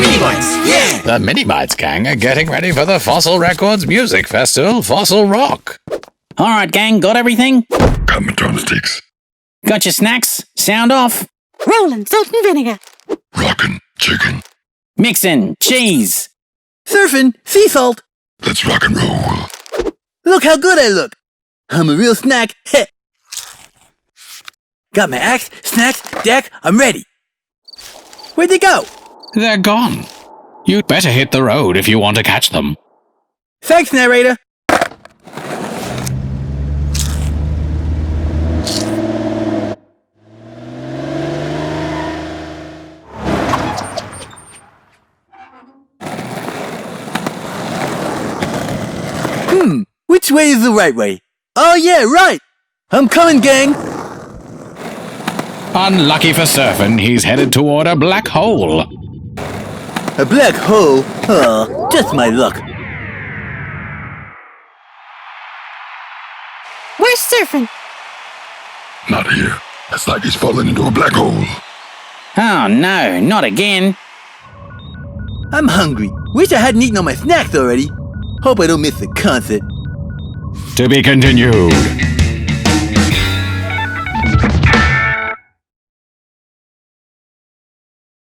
Mini-Bites, yeah! The Mini-Bites gang are getting ready for the Fossil Records Music Festival, Fossil Rock. Alright, gang, got everything? Got my drumsticks. Got your snacks? Sound off? Rolling salt and vinegar. Rockin' chicken. Mixin' cheese. Surfin' sea salt. Let's rock and roll. Look how good I look. I'm a real snack. Heh. Got my axe, snacks, deck, I'm ready. Where'd they go? They're gone. You'd better hit the road if you want to catch them. Thanks, narrator. Which way is the right way? Oh yeah, right! I'm coming, gang! Unlucky for Surfin, he's headed toward a black hole. A black hole? Oh, just my luck. Where's Surfin? Not here. It's like he's fallen into a black hole. Oh no, not again. I'm hungry. Wish I hadn't eaten all my snacks already. Hope I don't miss the concert. To be continued.